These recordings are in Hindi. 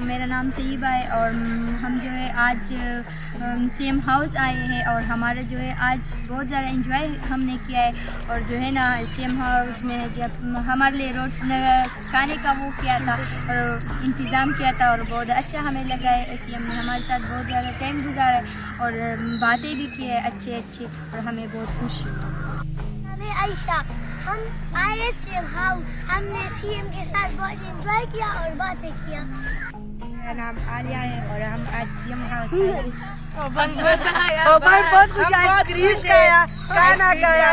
मेरा नाम तैयबा है और हम जो है आज सीएम हाउस आए हैं और हमारा जो है आज बहुत ज़्यादा एंजॉय हमने किया है। और जो है ना सीएम हाउस में जब हमारे लिए रोट खाने का वो किया था और इंतज़ाम किया था और बहुत अच्छा हमें लगा है। सीएम ने हमारे साथ बहुत ज़्यादा टाइम गुजारा है और बातें भी की है अच्छे और हमें बहुत खुशी है। आयशा, हम आए सीएम हाउस, हमने सीएम के साथ बहुत एंजॉय किया और बातें किया। मेरा नाम आलिया है और हम आज सीएम हाउस आए। बहुत कुछ आइसक्रीम खाया, खाना खाया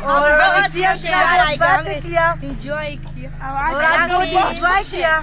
और सीएम के साथ बातें किया, एंजॉय किया और आज बहुत एंजॉय किया।